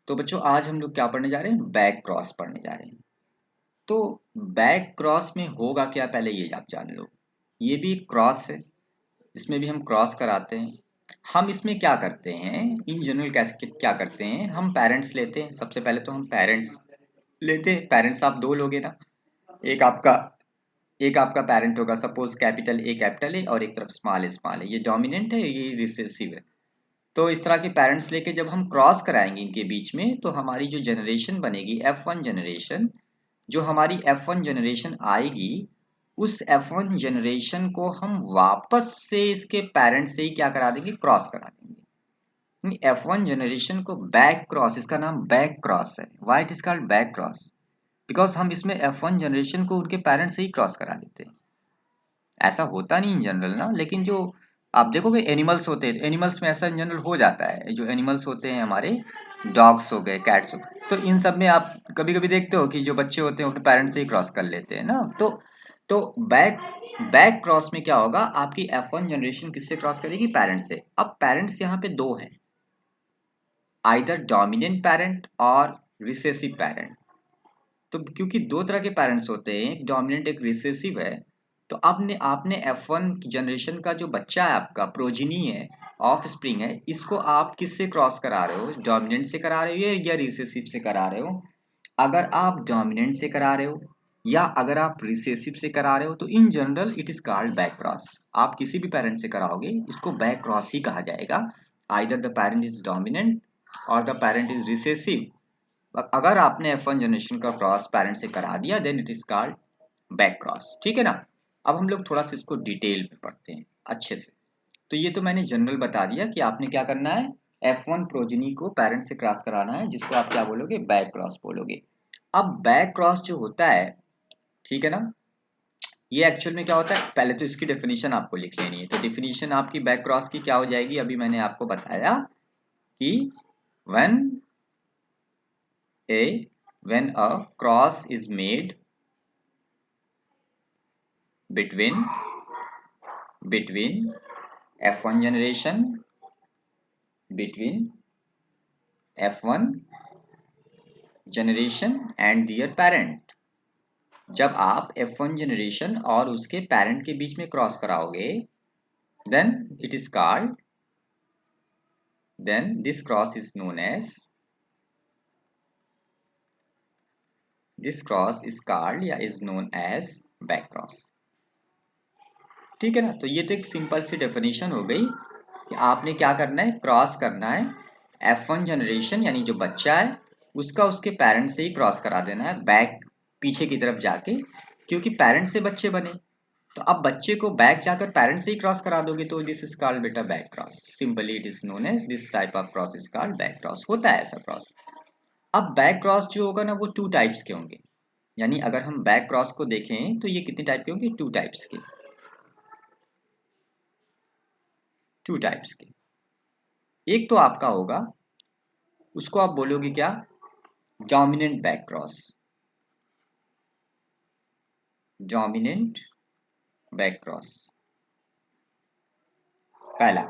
तो बच्चों आज हम लोग क्या पढ़ने जा रहे हैं, बैक क्रॉस पढ़ने जा रहे हैं। तो बैक क्रॉस में होगा क्या, पहले ये आप जान लो। ये भी क्रॉस है, इसमें भी हम क्रॉस कराते हैं। हम इसमें क्या करते हैं, इन जनरल कैसे क्या करते हैं, हम पेरेंट्स लेते हैं। सबसे पहले तो हम पेरेंट्स लेते हैं। पेरेंट्स आप दो लोगे ना, एक आपका एक आपका पेरेंट होगा, सपोज कैपिटल ए और एक तरफ स्मॉल है, ये डोमिनेंट है, ये रिसेसिव है। तो इस तरह के पेरेंट्स लेके जब हम क्रॉस कराएंगे इनके बीच में, तो हमारी जो जनरेशन बनेगी F1 जनरेशन, जो हमारी F1 जनरेशन आएगी, उस F1 जनरेशन को हम वापस से इसके पेरेंट्स से ही क्या करा देंगे, क्रॉस करा देंगे। F1 जनरेशन को बैक क्रॉस, इसका नाम बैक क्रॉस है। Why it is called back cross, because हम इसमें F1 जनरेशन को उनके पेरेंट्स से ही क्रॉस करा देते हैं। ऐसा होता नहीं इन जनरल ना, लेकिन जो आप देखोगे एनिमल्स होते हैं, एनिमल्स में ऐसा इन जनरल हो जाता है। जो एनिमल्स होते हैं हमारे, डॉग्स हो गए, कैट्स हो गए, तो इन सब में आप कभी कभी देखते हो कि जो बच्चे होते हैं अपने पेरेंट्स से ही क्रॉस कर लेते हैं ना। तो बैक बैक क्रॉस में क्या होगा, आपकी F1 जनरेशन किससे क्रॉस करेगी, पेरेंट्स से। अब पेरेंट्स यहाँ पे दो हैं, आइदर डोमिनेंट पेरेंट और रिसेसिव पेरेंट। तो क्योंकि दो तरह के पेरेंट्स होते हैं, एक डोमिनेंट एक रिसेसिव है, तो आपने आपने F1 जनरेशन का जो बच्चा है, आपका प्रोजिनी है, ऑफ स्प्रिंग है, इसको आप किससे क्रॉस करा रहे हो, डोमिनेंट से करा रहे हो या रिसेसिव से करा रहे हो। अगर आप डोमिनेंट से करा रहे हो या अगर आप रिसेसिव से करा रहे हो, तो in general it is called back cross. आप किसी भी पेरेंट से कराओगे, इसको बैक क्रॉस ही कहा जाएगा। Either the parent is dominant और द पेरेंट इज रिसेसिव। अगर आपने F1 जनरेशन का क्रॉस पेरेंट से करा दिया, then it is called back cross. ठीक है ना। अब हम लोग थोड़ा सा इसको डिटेल में पढ़ते हैं अच्छे से। तो ये तो मैंने जनरल बता दिया कि आपने क्या करना है, F1 प्रोजेनी को पेरेंट से क्रॉस कराना है, जिसको आप क्या बोलोगे, बैक क्रॉस बोलोगे। अब बैक क्रॉस जो होता है, ठीक है ना, ये एक्चुअल में क्या होता है, पहले तो इसकी डेफिनेशन आपको लिख लेनी है। तो डेफिनेशन आपकी बैक क्रॉस की क्या हो जाएगी, अभी मैंने आपको बताया कि when when a cross is made between F1 generation between F1 generation and their parent, जब आप F1 जनरेशन और उसके पेरेंट के बीच में क्रॉस कराओगे, then it is called then this cross is known as this cross is called या is known as back cross। ठीक है ना। तो ये तो एक सिंपल सी डेफिनेशन हो गई कि आपने क्या करना है, क्रॉस करना है F1 जनरेशन यानी जो बच्चा है उसका उसके पेरेंट से ही क्रॉस करा देना है, बैक पीछे की तरफ जाके, क्योंकि पेरेंट से बच्चे बने। तो अब बच्चे को बैक जाकर पेरेंट से ही क्रॉस करा दोगे, तो दिस इज कॉल्ड बेटा back cross. Simply it is known as this type of cross is called back cross. होता है ऐसा क्रॉस। अब बैक क्रॉस जो होगा ना, वो टू टाइप्स के होंगे। यानी अगर हम बैक क्रॉस को देखें तो ये कितने टाइप के होंगे, टू टाइप्स के। टू टाइप्स के। एक तो आपका होगा, उसको आप बोलोगे क्या, dominant back cross. Dominant back cross पहला।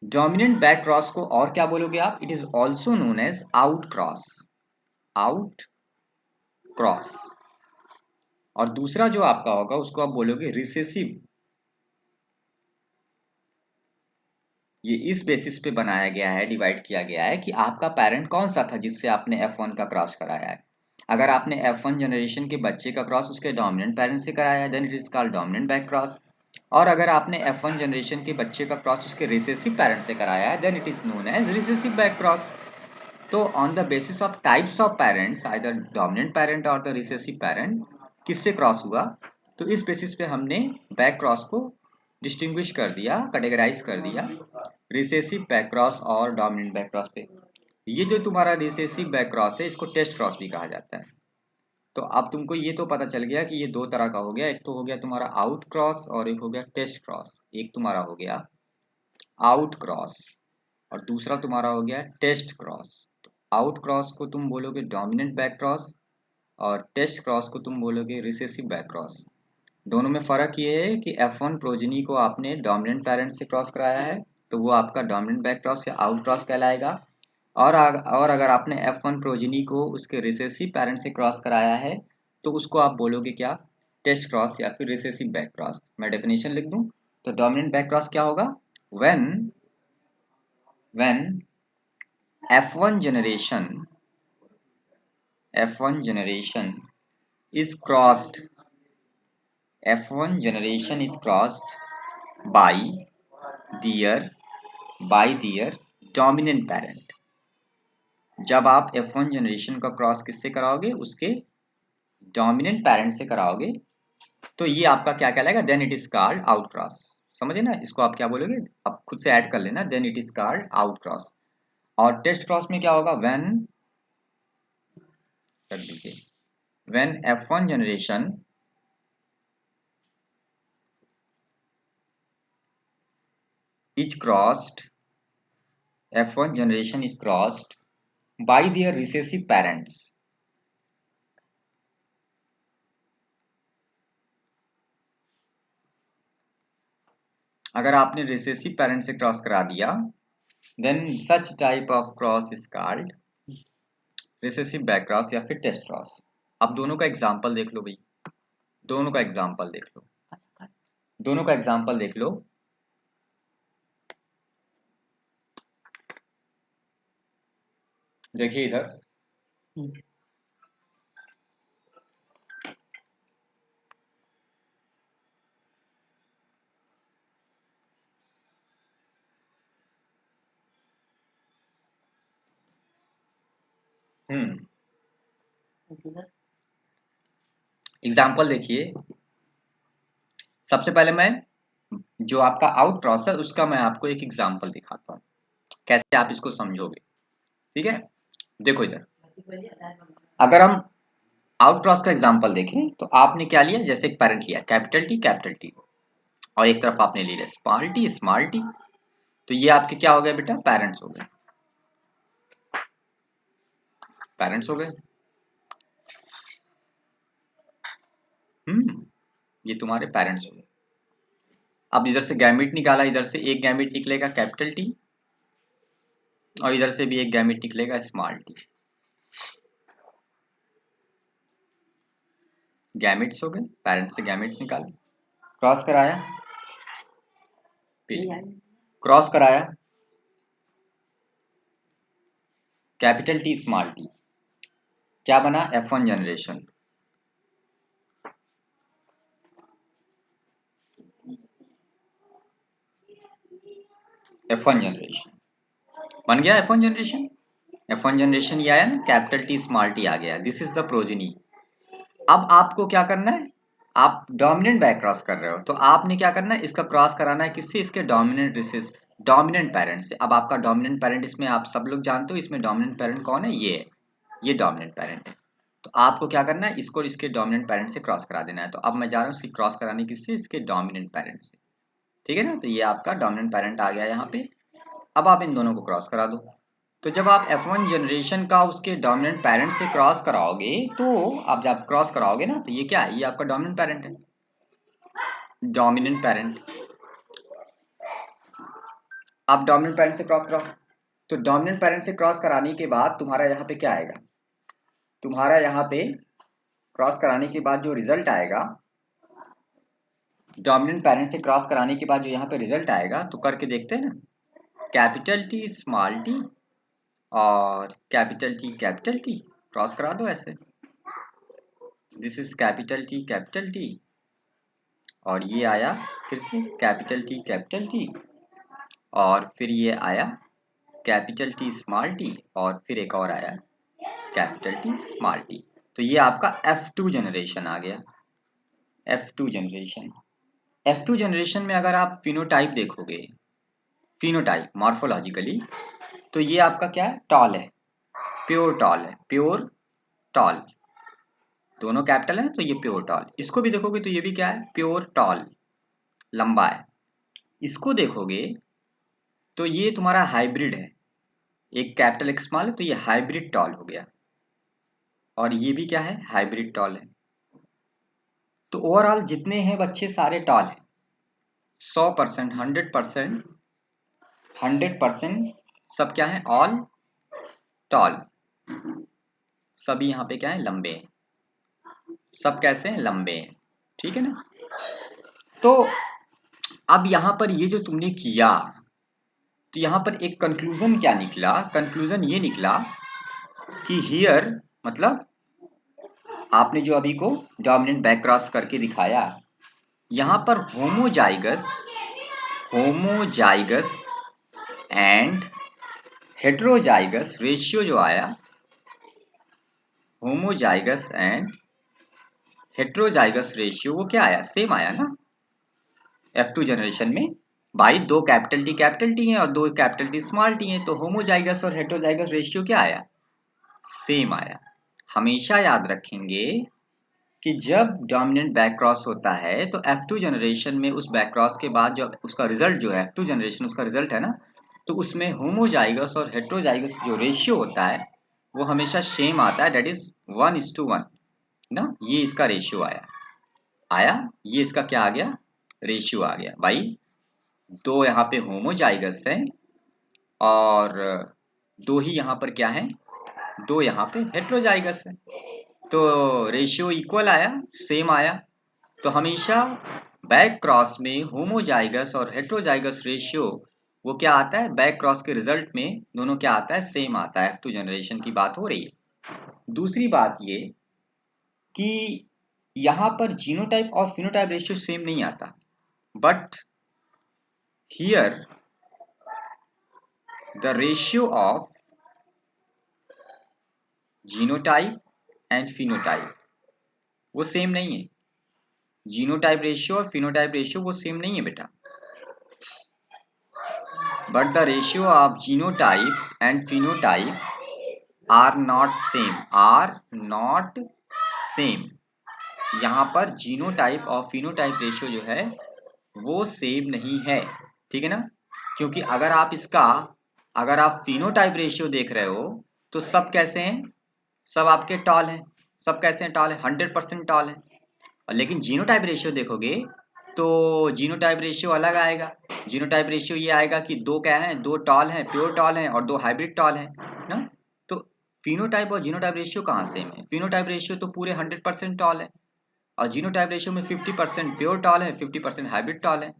डोमिनेंट बैक क्रॉस को और क्या बोलोगे आप, it is also known as out cross. Out cross. और दूसरा जो आपका होगा उसको आप बोलोगे रिसेसिव। ये इस बेसिस पे बनाया गया है, डिवाइड किया गया है कि आपका पेरेंट कौन सा था जिससे आपने F1 का क्रॉस कराया है। अगर आपने F1 जनरेशन के बच्चे का क्रॉस उसके डोमिनेंट पेरेंट से कराया है, then it is called dominant back cross. और अगर आपने F1 जनरेशन के बच्चे का क्रॉस उसके रिसेसिव पेरेंट से कराया है, then it is known as recessive back cross. तो on the basis of types of parents, either dominant parent or the recessive parent, किससे क्रॉस हुआ, तो इस बेसिस पे हमने बैक क्रॉस को डिस्टिंग्विश कर दिया, कैटेगराइज कर दिया, रिसेसिव बैक क्रॉस और डोमिनेंट बैक क्रॉस पे। ये जो तुम्हारा रिसेसिव बैक क्रॉस है, इसको टेस्ट क्रॉस भी कहा जाता है। तो अब तुमको ये तो पता चल गया कि ये दो तरह का हो गया, एक तो हो गया तुम्हारा आउट क्रॉस और एक हो गया टेस्ट क्रॉस। एक तुम्हारा हो गया आउट क्रॉस और दूसरा तुम्हारा हो गया टेस्ट क्रॉस। तो आउट क्रॉस को तुम बोलोगे डोमिनेंट बैक क्रॉस और टेस्ट क्रॉस को तुम बोलोगे रिसेसिव बैक क्रॉस। दोनों में फर्क ये है कि F1 प्रोजेनी को आपने डोमिनेंट पेरेंट से क्रॉस कराया है, तो वो आपका डोमिनेंट बैक क्रॉस या आउट क्रॉस कहलाएगा। और अगर आपने F1 प्रोजेनी को उसके रिसेसिव पेरेंट से क्रॉस कराया है तो उसको आप बोलोगे क्या, टेस्ट क्रॉस या फिर रिसेसिव बैक क्रॉस। मैं डेफिनेशन लिख दूं तो डोमिनेंट बैक क्रॉस क्या होगा, when when F1 generation is crossed, F1 generation is crossed by their dominant parent। जब आप F1 जनरेशन का क्रॉस किससे कराओगे, उसके डोमिनेंट पेरेंट से कराओगे, तो ये आपका क्या कहलाएगा, then it is called out cross. समझे ना, इसको आप क्या बोलोगे, आप खुद से ऐड कर लेना, then it is called out cross. और टेस्ट क्रॉस में क्या होगा, व्हेन, कर दीजिए, when F1 generation is crossed, F1 generation is crossed by their recessive parents। अगर आपने रिसेसिव पेरेंट से क्रॉस करा दिया, then such type of cross is called recessive back cross या फिर टेस्ट क्रॉस। अब दोनों का एग्जांपल देख लो भाई, दोनों का एग्जांपल देख लो, दोनों का एग्जांपल देख लो। देखिए इधर, एग्जांपल देखिए। सबसे पहले मैं जो आपका आउट क्रॉस है उसका मैं आपको एक एग्जांपल दिखाता हूँ, कैसे आप इसको समझोगे। ठीक है, देखो इधर, अगर हम आउट क्रॉस का एग्जांपल देखें तो आपने क्या लिया, जैसे एक पेरेंट लिया कैपिटल टी, और एक तरफ आपने ले लिया स्मॉल टी, तो ये आपके क्या हो गए बेटा, पेरेंट्स हो गए, पेरेंट्स हो गए। ये तुम्हारे पेरेंट्स हो गए। अब इधर से गैमेट निकाला, इधर से एक गैमेट निकलेगा कैपिटल टी, और इधर से भी एक गैमेट निकलेगा स्मॉल टी, गैमेट्स हो गए, पेरेंट्स से गैमेट्स निकाले, क्रॉस कराया, क्रॉस कराया, कैपिटल टी स्मॉल टी, क्या बना, F1 जनरेशन। F1 जनरेशन बन गया, F1 जनरेशन, F1 जनरेशन ये आया ना, कैपिटल टी स्मॉल टी आ गया, दिस इज द प्रोजेनी। अब आपको क्या करना है, आप डोमिनेंट बैक क्रॉस कर रहे हो, तो आपने क्या करना है, इसका क्रॉस कराना है किससे, इसके डोमिनेंट रिसेस डोमिनेंट पेरेंट से। अब आपका डोमिनेंट पेरेंट, इसमें आप सब लोग जानते हो इसमें डोमिनेंट पेरेंट कौन है, ये है, ये डोमिनेंट पेरेंट है। तो आपको क्या करना है, इसको इसके डोमिनेंट पेरेंट से क्रॉस करा देना है। तो अब मैं जा रहा हूँ इसकी क्रॉस कराने किससे, इसके डोमिनेंट पेरेंट से। ठीक है ना, तो ये आपका डोमिनेंट पेरेंट आ गया यहाँ पे। अब आप इन दोनों को क्रॉस करा दो। तो जब आप F1 जनरेशन का उसके डोमिनेंट पेरेंट से क्रॉस कराओगे, तो आप जब क्रॉस कराओगे ना, तो ये क्या है, ये आपका डोमिनेंट पेरेंट है, डोमिनेंट पेरेंट। आप डोमिनेंट पेरेंट से क्रॉस कराओ, तो डोमिनेंट पेरेंट से क्रॉस कराने के बाद तुम्हारा यहाँ पे क्या आएगा, तुम्हारा यहाँ पे क्रॉस कराने के बाद जो रिजल्ट आएगा, डोमिनेंट पेरेंट से क्रॉस कराने के बाद जो यहाँ पे रिजल्ट आएगा, तो करके देखते हैं ना, कैपिटल टी स्मॉल टी और कैपिटल टी, क्रॉस करा दो ऐसे, दिस इज कैपिटल टी, और ये आया फिर से कैपिटल टी, और फिर ये आया कैपिटल टी स्मॉल टी, और फिर एक और आया कैपिटल टी स्मॉल टी। तो ये आपका F2 जनरेशन आ गया, F2 जनरेशन। F2 जनरेशन में अगर आप फिनोटाइप देखोगे, फिनोटाइप मॉर्फोलॉजिकली, तो ये आपका क्या है, टॉल है, प्योर टॉल है, प्योर टॉल, दोनों कैपिटल है तो ये प्योर टॉल। इसको भी देखोगे तो ये भी क्या है, प्योर टॉल, लंबा है। इसको देखोगे तो ये तुम्हारा हाइब्रिड है, एक कैपिटल एक स्मॉल है, तो ये हाइब्रिड टॉल हो गया, और ये भी क्या है, हाइब्रिड टॉल है। तो ओवरऑल जितने हैं बच्चे सारे टॉल हैं, 100%, 100%, 100% सब क्या है, ऑल टॉल, सभी यहाँ पे क्या है, लंबे हैं, सब कैसे हैं, लंबे हैं, ठीक है ना। तो अब यहाँ पर ये जो तुमने किया, तो यहाँ पर एक कंक्लूजन क्या निकला, कंक्लूजन ये निकला कि हियर, मतलब आपने जो अभी को डोमिनेंट बैक क्रॉस करके दिखाया, यहाँ पर होमोजाइगस एंड हेट्रोजाइगस रेशियो जो आया, होमोजाइगस एंड हेट्रोजाइगस रेशियो वो क्या आया, सेम आया ना F2 जनरेशन में। भाई दो कैपिटल टी हैं और दो कैपिटल टी स्मॉल टी हैं, तो होमोजाइगस और हेट्रोजाइगस रेशियो क्या आया, सेम आया। हमेशा याद रखेंगे कि जब डोमिनेंट बैक क्रॉस होता है तो F2 जनरेशन में उस बैक क्रॉस के बाद जो उसका रिजल्ट जो है F2 जनरेशन उसका रिजल्ट है ना, तो उसमें होमोजाइगस और हेट्रोजाइगस जो रेशियो होता है वो हमेशा सेम आता है, दैट इज 1:1 ना। ये इसका रेशियो आया, ये इसका क्या आ गया, रेशियो आ गया। भाई दो यहाँ पे होमोजाइगस है और दो ही यहाँ पर क्या है, दो यहाँ पे हेट्रोजाइगस है, तो रेशियो इक्वल आया, सेम आया। तो हमेशा बैक क्रॉस में होमोजाइगस और हेट्रोजाइगस रेशियो वो क्या आता है, बैक क्रॉस के रिजल्ट में दोनों क्या आता है, सेम आता है। F2 जनरेशन की बात हो रही है। दूसरी बात ये कि यहाँ पर जीनोटाइप और फिनोटाइप रेशियो सेम नहीं आता, but here the ratio of genotype and phenotype वो सेम नहीं है। जीनोटाइप रेशियो और फिनोटाइप रेशियो वो सेम नहीं है बेटा, but the ratio of genotype and phenotype are not same। यहाँ पर जीनोटाइप और फिनोटाइप रेशियो जो है वो सेम नहीं है, ठीक है ना। क्योंकि अगर आप फिनोटाइप रेशियो देख रहे हो तो सब कैसे हैं, सब आपके टॉल हैं, सब कैसे हैं, टॉल है, 100% टॉल है। लेकिन जीनोटाइप रेशियो देखोगे तो जीनोटाइप रेशियो अलग आएगा। जीनोटाइप रेशियो ये आएगा कि दो क्या हैं, दो टॉल हैं, प्योर टॉल हैं और दो हाइब्रिड टॉल हैं ना। तो फिनोटाइप और जीनोटाइप रेशियो कहाँ सेम है, फिनोटाइप रेशियो तो पूरे 100% टॉल है और जीनोटाइप रेशियो में 50% प्योर टॉल है, 50% हाइब्रिड टॉल है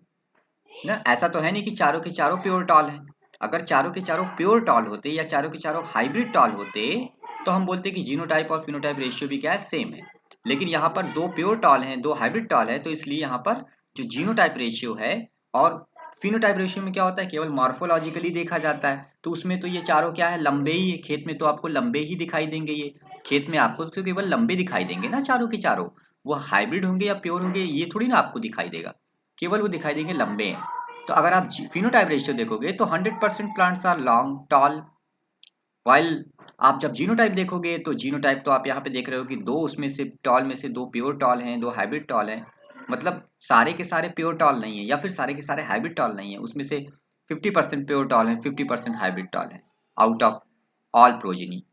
ना। ऐसा तो है नहीं कि चारों के चारों प्योर टॉल हैं। अगर चारों के चारों प्योर टॉल होते या चारों के चारों हाइब्रिड टॉल होते तो हम बोलते कि जीनोटाइप और फिनोटाइप रेशियो भी क्या है, सेम है। लेकिन यहाँ पर दो प्योर टॉल हैं, दो हाइब्रिड टॉल है, तो इसलिए यहाँ पर जो जीनोटाइप रेशियो है और फिनोटाइप रेशियो में क्या होता है, केवल मॉर्फोलॉजिकली देखा जाता है, तो उसमें तो ये चारों क्या है, लंबे ही है। खेत में तो आपको लंबे ही दिखाई देंगे, ये खेत में आपको तो केवल लंबे दिखाई देंगे ना चारों के चारों। वो हाइब्रिड होंगे या प्योर होंगे ये थोड़ी ना आपको दिखाई देगा, केवल वो दिखाई देंगे लंबे हैं। तो अगर आप फिनोटाइप रेशियो देखोगे तो 100% plants are long tall, while आप जब जीनोटाइप देखोगे तो जीनोटाइप तो आप यहाँ पे देख रहे हो कि दो उसमें से टॉल में से दो प्योर टॉल हैं, दो हाइब्रिड टॉल हैं। मतलब सारे के सारे प्योर टॉल नहीं है या फिर सारे के सारे हाइब्रिड टॉल नहीं है, उसमें से 50% प्योर टॉल है, 50% हाइब्रिड टॉल है आउट ऑफ ऑल प्रोजेनी।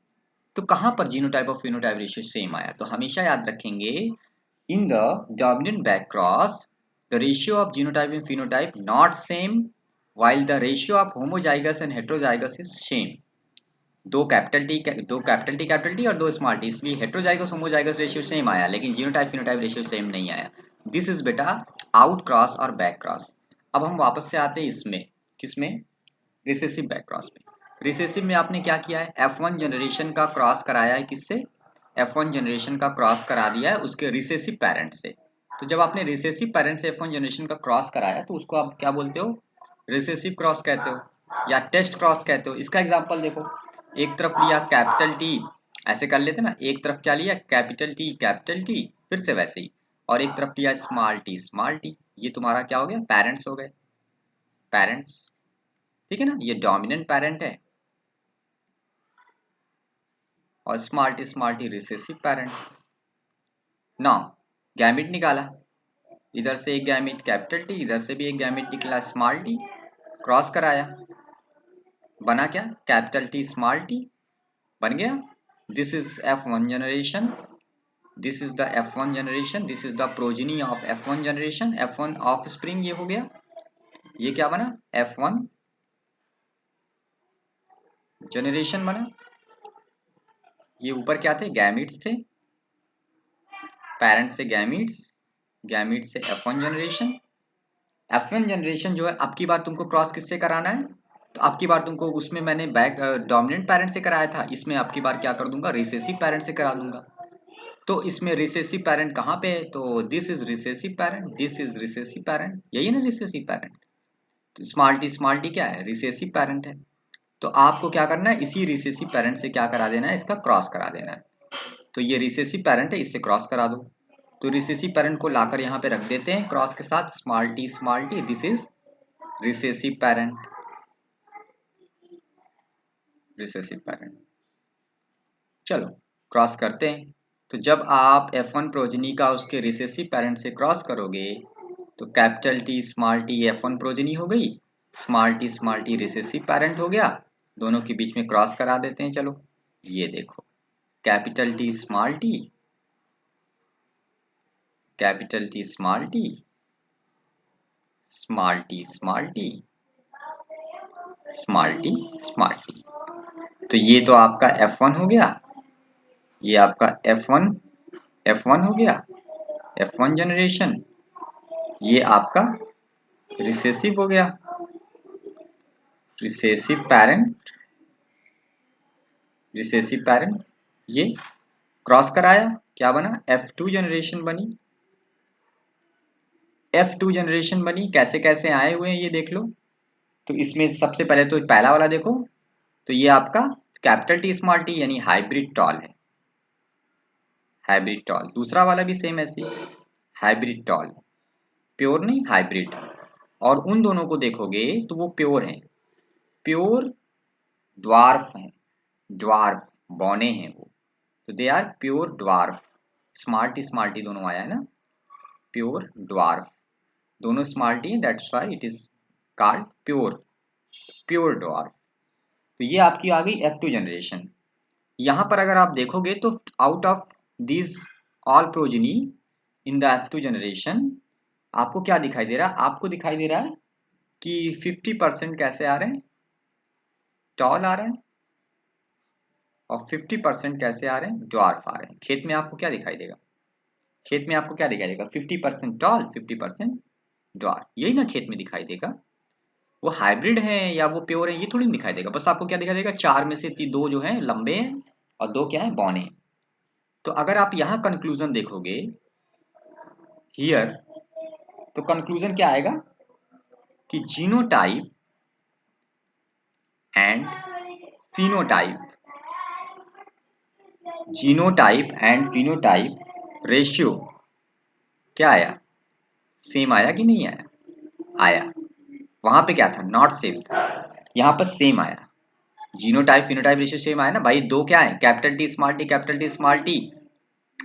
तो कहाँ पर जीनोटाइप और फिनोटाइप रेशियो सेम आया, तो हमेशा याद रखेंगे in the dominant back cross the ratio of genotype and phenotype not same while the ratio of homozygous and heterozygous is same। दो कैपिटल टी और दो स्मॉल टी, इसलिए हेट्रोजाइगस होमोजाइगस रेशियो सेम आया, लेकिन जीनोटाइप फिनोटाइप रेशियो सेम नहीं आया। This is बेटा out cross और बैक क्रॉस। अब हम वापस से आते हैं इसमें, किसमें, रिसेसिव बैक क्रॉस में। रिसेसिव में आपने क्या किया है, F1 जनरेशन का क्रॉस कराया है, किससे, F1 जनरेशन का क्रॉस करा दिया है उसके रिसेसिव पेरेंट से। तो जब आपने रिसेसिव पेरेंट से F1 जनरेशन का क्रॉस कराया तो उसको आप क्या बोलते हो, रिसेसिव क्रॉस कहते हो या टेस्ट क्रॉस कहते हो। इसका एग्जांपल देखो, एक तरफ लिया कैपिटल टी, ऐसे कर लेते ना, एक तरफ क्या लिया कैपिटल टी, फिर से वैसे ही, और एक तरफ लिया स्मॉल टी, ये तुम्हारा क्या हो गया, पेरेंट्स हो गए, पेरेंट्स, ठीक है ना। ये डोमिनेंट पेरेंट है और small T recessive parents. Now gamete निकाला, इधर से एक गैमेट कैपिटल टी, इधर से भी एक गैमेट निकला स्मॉल टी, क्रॉस कराया, बना क्या, कैपिटल टी स्मॉल टी बन गया। This is F1 generation, this is the F1 generation, this is the progeny of F1 generation, F1 of spring ये हो गया। ये क्या बना, F1 जनरेशन बना। ये ऊपर क्या थे, गैमीट्स थे, पेरेंट से गैमीट्स, गैमीट से F1 जनरेशन। F1 जनरेशन जो है अब की बार तुमको क्रॉस किससे कराना है, तो अब की बार तुमको उसमें मैंने बैक डोमिनेंट पेरेंट से कराया था, इसमें अब की बार क्या कर दूंगा, रिसेसिव पेरेंट से करा दूंगा। तो इसमें रिसेसिव पेरेंट कहाँ पे है, तो this is recessive parent, this is recessive parent, यही है ना रिसेसिव पेरेंट। तो स्मॉल टी क्या है, रिसेसिव पेरेंट है। तो आपको क्या करना है, इसी रिसेसिव पेरेंट से क्या करा देना है, इसका क्रॉस करा देना है। तो ये रिसेसिव पेरेंट है, इससे क्रॉस करा दो। तो रिसेसिव पेरेंट को लाकर यहाँ पे रख देते हैं क्रॉस के साथ, small T, this is recessive parent, recessive parent. चलो क्रॉस करते हैं। तो जब आप F1 प्रोजनी का उसके रिसेसिव पेरेंट से क्रॉस करोगे तो कैपिटल टी F1 प्रोजनी हो गई, स्मॉल टी रिसेसिव पेरेंट हो गया, दोनों के बीच में क्रॉस करा देते हैं। चलो ये देखो, capital T small T, capital T small T, small T small T, small T small T. तो ये तो आपका F1 हो गया, ये आपका F1 हो गया, F1 जनरेशन। ये आपका रिसेसिव हो गया, रिसेसिव पेरेंट, रिसेसिव पेरेंट। ये क्रॉस कराया, क्या बना, F2 जनरेशन बनी, F2 जनरेशन बनी। कैसे कैसे आए हुए हैं ये देख लो। तो इसमें सबसे पहले तो पहला वाला देखो, तो ये आपका कैपिटल टी स्मॉल टी यानी हाइब्रिड टॉल है, हाइब्रिड टॉल। दूसरा वाला भी सेम ऐसे, हाइब्रिड टॉल, प्योर नहीं हाइब्रिड। और उन दोनों को देखोगे तो वो प्योर हैं, प्योर ड्वार्फ हैं, ड्वार्फ बौने हैं वो, तो they are pure dwarf. Small t दोनों आया है ना, प्योर ड्वार्फ, दोनों small t, that's why it is called pure, pure dwarf. तो ये आपकी आ गई F2 जनरेशन। यहां पर अगर आप देखोगे तो out of this all progeny in the F2 generation आपको क्या दिखाई दे रहा है, आपको दिखाई दे रहा है कि 50% कैसे आ रहे हैं, टॉल आ रहे हैं, और 50% कैसे आ रहे हैं, ड्वार्फ आ रहे हैं। खेत में आपको क्या दिखाई देगा, खेत में आपको क्या दिखाई देगा, 50% टॉल 50% ड्वार्फ, यही ना खेत में दिखाई देगा। वो हाइब्रिड है या वो प्योर है ये थोड़ी दिखाई देगा, बस आपको क्या दिखाई देगा, चार में से दो जो है लंबे हैं और दो क्या है, बौने हैं। तो अगर आप यहाँ कंक्लूजन देखोगे हियर, तो कंक्लूजन क्या आएगा कि genotype and phenotype, genotype and phenotype ratio क्या आया, सेम आया कि नहीं आया, आया। वहां पे क्या था, नॉट सेम था, यहाँ पर सेम आया। जीनोटाइप फिनोटाइप रेशियो सेम आया ना भाई, दो क्या है, capital T small T, capital T small T,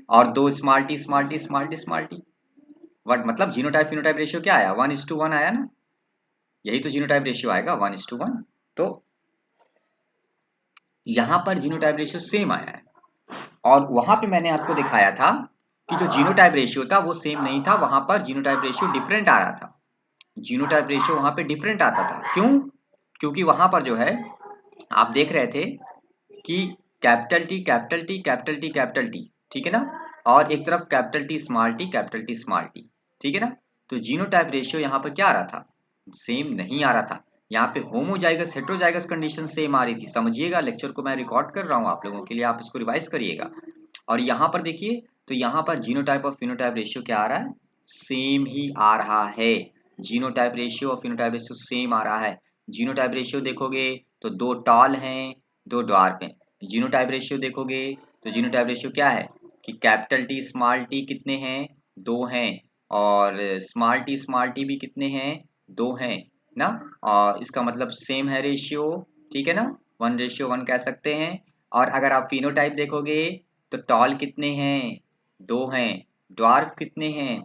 और दो small T small T small T small T. What मतलब जीनोटाइप फिनोटाइप रेशियो क्या आया, 1:1 आया ना, यही तो जीनोटाइप रेशियो आएगा 1:1। तो यहाँ पर जीनोटाइप रेशियो सेम आया है, और वहां पे मैंने आपको दिखाया था कि जो जीनोटाइप रेशियो था वो सेम नहीं था, वहां पर जीनोटाइप रेशियो डिफरेंट आ रहा था, जीनोटाइप रेशियो वहां पे डिफरेंट आता था। क्यों, क्योंकि वहां पर जो है आप देख रहे थे कि capital T capital T capital T capital T, ठीक है ना, और एक तरफ capital T small T capital T small T, ठीक है ना। तो जीनोटाइप रेशियो यहाँ पर क्या आ रहा था, सेम नहीं आ रहा था। यहाँ पे होमोजाइगस हेट्रोजाइगस कंडीशन सेम आ रही थी। समझिएगा, लेक्चर को मैं रिकॉर्ड कर रहा हूँ आप लोगों के लिए, आप इसको रिवाइज करिएगा। और यहाँ पर देखिए, तो यहाँ पर जीनोटाइप और फिनोटाइप रेशियो क्या आ रहा है, सेम ही आ रहा है। जीनोटाइप रेशियो और फिनोटाइप रेशियो सेम आ रहा है। जीनोटाइप रेशियो देखोगे तो दो टॉल हैं, दो ड्वार्फ हैं। जीनोटाइप रेशियो देखोगे तो जीनोटाइप रेशियो क्या है कि कैपिटल टी स्मॉल टी कितने हैं, दो हैं, और स्मॉल टी भी कितने हैं, दो हैं ना, और इसका मतलब सेम है रेशियो, ठीक है ना, 1:1 कह सकते हैं। और अगर आप फिनोटाइप देखोगे तो टॉल कितने हैं, दो हैं, ड्वार्फ कितने हैं,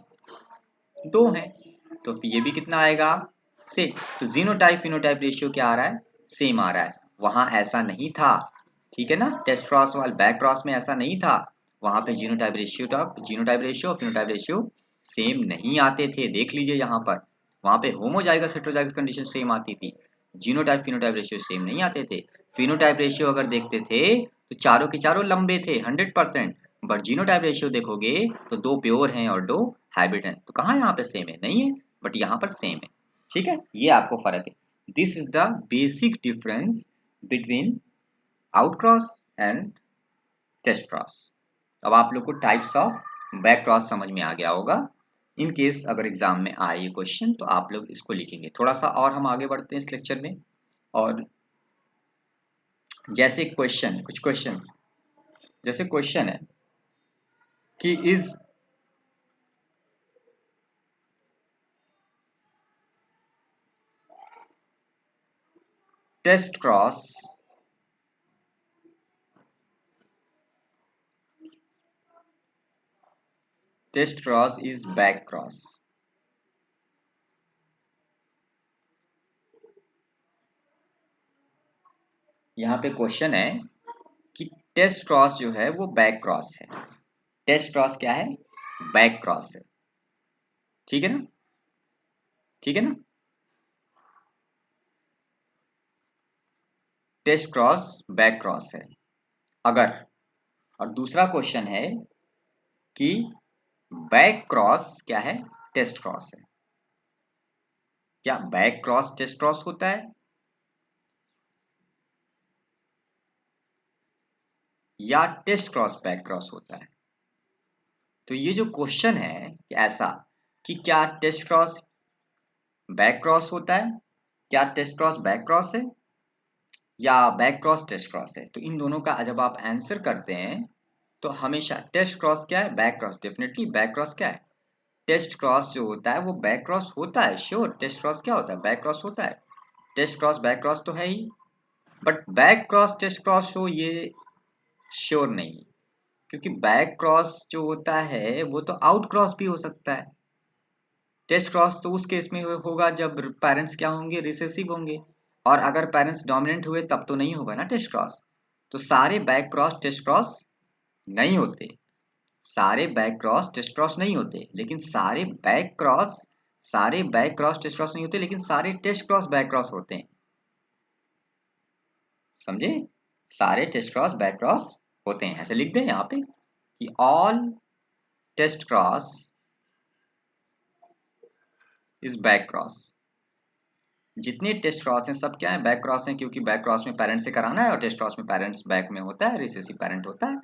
दो हैं, तो ये भी कितना आएगा, सेम। तो जीनोटाइप फिनोटाइप रेशियो क्या आ रहा है, सेम आ रहा है। वहां ऐसा नहीं था, ठीक है ना, टेस्ट क्रॉस वाल बैक क्रॉस में ऐसा नहीं था, वहां पे जीनोटाइप रेशियो और फिनोटाइप रेशियो सेम नहीं आते थे। देख लीजिए यहाँ पर, वहां पे होमोजाइगस हेटेरोजाइगस कंडीशन सेम आती थी, जीनोटाइप फिनोटाइप रेशियो सेम नहीं आते थे। फिनोटाइप रेशियो अगर देखते थे तो चारों के चारों लंबे थे 100%। बट जीनोटाइप रेशियो देखोगे तो 2 प्योर हैं और 2 हाइब्रिड हैं। तो कहाँ यहाँ पे सेम है? नहीं है, बट यहाँ पर सेम है। ठीक है, ये आपको फर्क है। This is the basic difference between outcross and test cross. अब आप लोग को टाइप्स ऑफ बैक क्रॉस समझ में आ गया होगा। इन केस अगर एग्जाम में आए ये क्वेश्चन तो आप लोग इसको लिखेंगे। थोड़ा सा और हम आगे बढ़ते हैं इस लेक्चर में। और जैसे क्वेश्चन, कुछ क्वेश्चंस, जैसे क्वेश्चन है कि is test cross is back cross. यहाँ पे क्वेश्चन है कि टेस्ट क्रॉस जो है वो बैक क्रॉस है। टेस्ट क्रॉस क्या है? बैक क्रॉस है। ठीक है ना? ठीक है ना? टेस्ट क्रॉस बैक क्रॉस है अगर। और दूसरा क्वेश्चन है कि बैक क्रॉस क्या है? टेस्ट क्रॉस है। क्या बैक क्रॉस टेस्ट क्रॉस होता है या टेस्ट क्रॉस बैक क्रॉस होता है? तो ये जो क्वेश्चन है कि ऐसा कि क्या टेस्ट क्रॉस बैक क्रॉस होता है, क्या टेस्ट क्रॉस बैक क्रॉस है या बैक क्रॉस टेस्ट क्रॉस है, तो इन दोनों का जब आप आंसर करते हैं तो हमेशा टेस्ट क्रॉस क्या है? Back cross. Definitely back cross क्या है? टेस्ट क्रॉस जो होता है वो बैक क्रॉस होता है। श्योर, टेस्ट क्रॉस क्या होता है? बैक क्रॉस होता है। टेस्ट क्रॉस बैक क्रॉस तो है ही, but back cross test cross हो ये श्योर नहीं, क्योंकि बैक क्रॉस जो होता है वो तो आउट क्रॉस भी हो सकता है। टेस्ट क्रॉस तो उस केस में होगा जब पेरेंट्स क्या होंगे? रिसेसिव होंगे। और अगर पेरेंट्स डोमिनेंट हुए तब तो नहीं होगा ना टेस्ट क्रॉस। तो सारे बैक क्रॉस टेस्ट क्रॉस नहीं होते। सारे बैक क्रॉस टेस्ट क्रॉस नहीं होते, लेकिन सारे बैक क्रॉस टेस्ट क्रॉस नहीं होते, लेकिन सारे टेस्ट क्रॉस बैक क्रॉस होते हैं। समझे? सारे टेस्ट क्रॉस बैक क्रॉस होते हैं। ऐसे लिख दें यहाँ पे कि all test cross is back cross. जितने टेस्ट क्रॉस हैं सब क्या है? बैक क्रॉस हैं, क्योंकि बैक क्रॉस में पेरेंट्स से कराना है और टेस्ट क्रॉस में पेरेंट्स बैक में होता है, रिसेसिव पेरेंट होता है।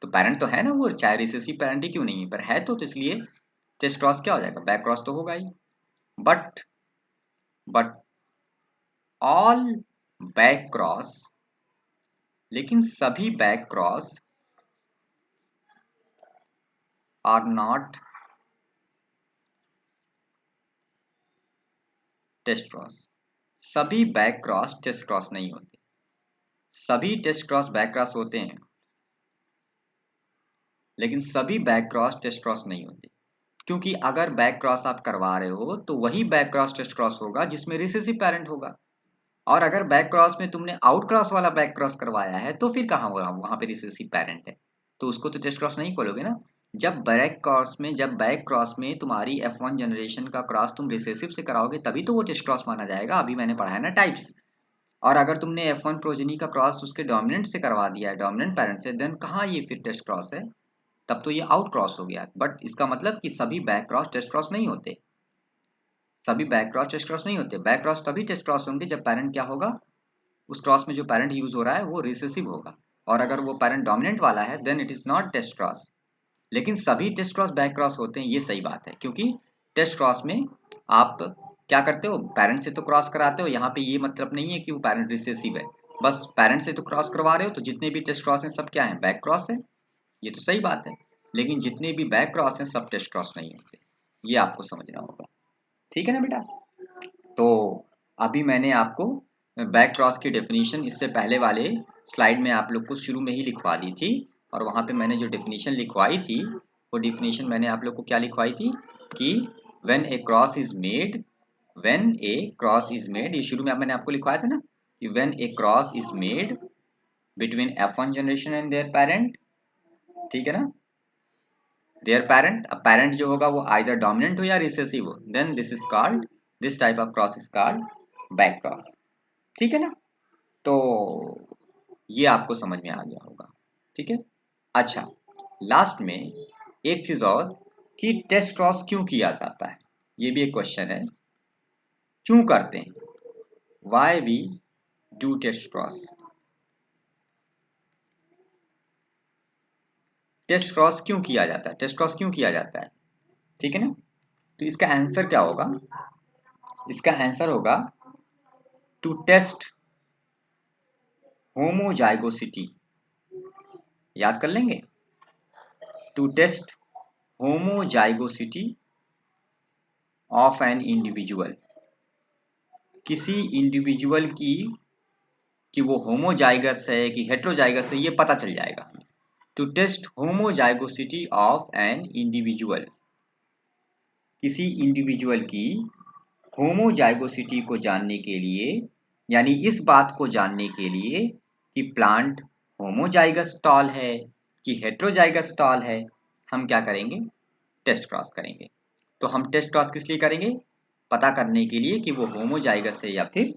तो पेरेंट तो है ना वो, चाहे रिसेसिव पेरेंट ही क्यों नहीं है, पर है तो इसलिए टेस्ट क्रॉस क्या हो जाएगा? बैक क्रॉस तो होगा ही। But but all back cross, लेकिन सभी back cross are not test cross. सभी बैक क्रॉस टेस्ट क्रॉस नहीं होते। सभी टेस्ट क्रॉस बैक क्रॉस होते हैं, लेकिन सभी बैक क्रॉस टेस्ट क्रॉस नहीं होते। क्योंकि अगर बैक क्रॉस आप करवा रहे हो तो वही बैक क्रॉस टेस्ट क्रॉस होगा जिसमें रिसेसिव पेरेंट होगा। और अगर बैक क्रॉस में तुमने आउट क्रॉस वाला बैक क्रॉस करवाया है तो फिर कहाँ होगा? वहां पे रिसेसिव पेरेंट है, तो उसको तो टेस्ट क्रॉस नहीं खोलोगे ना। जब बैक क्रॉस में तुम्हारी F1 जनरेशन का क्रॉस तुम रिसेसिव से कराओगे तभी तो वो टेस्ट क्रॉस माना जाएगा। अभी मैंने पढ़ाया ना टाइप्स। और अगर तुमने F1 प्रोजेनी का क्रॉस उसके डोमिनेंट से करवा दिया है, डोमिनेंट पेरेंट से, देन कहाँ ये फिर टेस्ट क्रॉस है? तब तो ये आउट क्रॉस हो गया। बट इसका मतलब कि सभी बैक क्रॉस टेस्ट क्रॉस नहीं होते। सभी बैक क्रॉस टेस्ट क्रॉस नहीं होते। बैक क्रॉस तभी टेस्ट क्रॉस होंगे जब पेरेंट क्या होगा? उस क्रॉस में जो पेरेंट यूज हो रहा है वो रिसेसिव होगा। और अगर वो पेरेंट डोमिनेंट वाला है then it is not test cross. लेकिन सभी टेस्ट क्रॉस बैक क्रॉस होते हैं, ये सही बात है। क्योंकि टेस्ट क्रॉस में आप क्या करते हो? पेरेंट से तो क्रॉस कराते हो। यहाँ पे ये मतलब नहीं है कि वो पेरेंट रिसेसिव है, बस पेरेंट से तो क्रॉस करवा रहे हो। तो जितने भी टेस्ट क्रॉस हैं सब क्या है? बैक क्रॉस है। ये तो सही बात है। लेकिन जितने भी बैक क्रॉस हैं सब टेस्ट क्रॉस नहीं होते, ये आपको समझना होगा। ठीक है ना बेटा? तो अभी मैंने आपको बैक क्रॉस की डेफिनेशन इससे पहले वाले स्लाइड में आप लोग को शुरू में ही लिखवा दी थी। और वहाँ पे मैंने जो डेफिनेशन लिखवाई थी वो डेफिनेशन मैंने आप लोग को क्या लिखवाई थी कि when A cross is made, ये शुरू में मैंने आपको लिखवाया था ना कि when A cross is made between F1 generation and there parent. ठीक है ना? देयर पेरेंट, अब पेरेंट जो होगा वो आइदर डोमिनेंट हो या रिसेसिव हो, then this type of cross is called back cross. ठीक है ना? तो ये आपको समझ में आ गया होगा। ठीक है। अच्छा, लास्ट में एक चीज और कि टेस्ट क्रॉस क्यों किया जाता है, ये भी एक क्वेश्चन है। क्यों करते हैं, why we do test cross. Test cross क्यों किया जाता है, टेस्ट क्रॉस क्यों किया जाता है, ठीक है ना। तो इसका आंसर क्या होगा, इसका आंसर होगा टू टेस्ट होमोजाइगोसिटी। याद कर लेंगे, to test homozygosity of an individual. किसी इंडिविजुअल की कि वो होमोजाइगस है कि हेट्रोजाइगस है, ये पता चल जाएगा हमें। To test homozygosity of an individual, किसी इंडिविजुअल की होमोजाइगोसिटी को जानने के लिए, यानी इस बात को जानने के लिए कि प्लांट होमोजाइगस टॉल है कि हेट्रोजाइगस टॉल है, हम क्या करेंगे, टेस्ट क्रॉस करेंगे। तो हम टेस्ट क्रॉस किस लिए करेंगे, पता करने के लिए कि वो होमोजाइगस है या फिर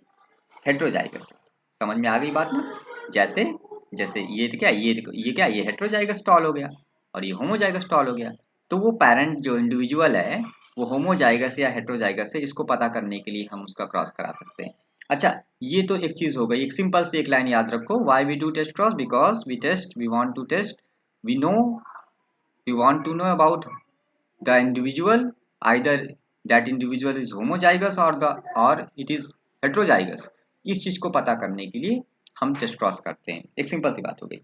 हेट्रोजाइगस है। समझ में आ गई बात ना। जैसे जैसे ये तो क्या, ये क्या, ये हेट्रोजाइगस टॉल हो गया और ये होमोजाइगस टॉल हो गया। तो वो पेरेंट जो इंडिविजुअल है वो होमोजाइगस या हेट्रोजाइगस है, इसको पता करने के लिए हम उसका क्रॉस करा सकते हैं। अच्छा, ये तो एक चीज हो गई, एक सिंपल सी एक लाइन याद रखो, why we do test cross, because we test, we want to test, we know, we want to know about the individual, either that individual is homozygous or it is heterozygous। इस चीज को पता करने के लिए हम टेस्ट क्रॉस करते हैं, एक सिंपल सी बात हो गई।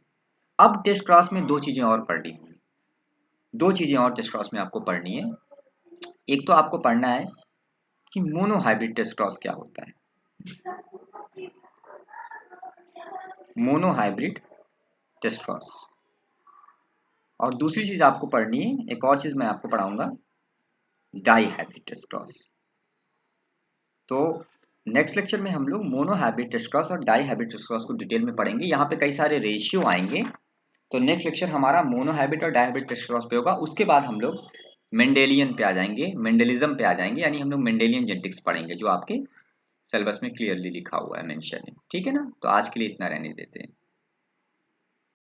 अब टेस्ट क्रॉस में दो चीजें और पढ़नी होंगी, दो चीजें और टेस्ट क्रॉस में आपको पढ़नी है। एक तो आपको पढ़ना है कि मोनोहाइब्रिड टेस्ट क्रॉस क्या होता है, मोनोहाइब्रिड टेस्ट क्रॉस। और दूसरी चीज आपको पढ़नी है, एक और चीज मैं आपको पढ़ाऊंगा, डाई हाइब्रिड टेस्ट क्रॉस। तो नेक्स्ट लेक्चर में हम लोग मोनोहाइब्रिड टेस्ट क्रॉस और डाई हाइब्रिड टेस्ट क्रॉस को डिटेल में पढ़ेंगे। यहाँ पे कई सारे रेशियो आएंगे। तो नेक्स्ट लेक्चर हमारा मोनोहाइब्रिड और डाई हाइब्रिड टेस्ट क्रॉस पे होगा। उसके बाद हम लोग मेंडेलियन पे आ जाएंगे, मेंडलिज्म पे आ जाएंगे, यानी हम लोग मेंडेलियन जेनेटिक्स पढ़ेंगे जो आपके सिलेबस में क्लियरली लिखा हुआ है, मेंशन है। ठीक है ना, तो आज के लिए इतना रहने देते हैं।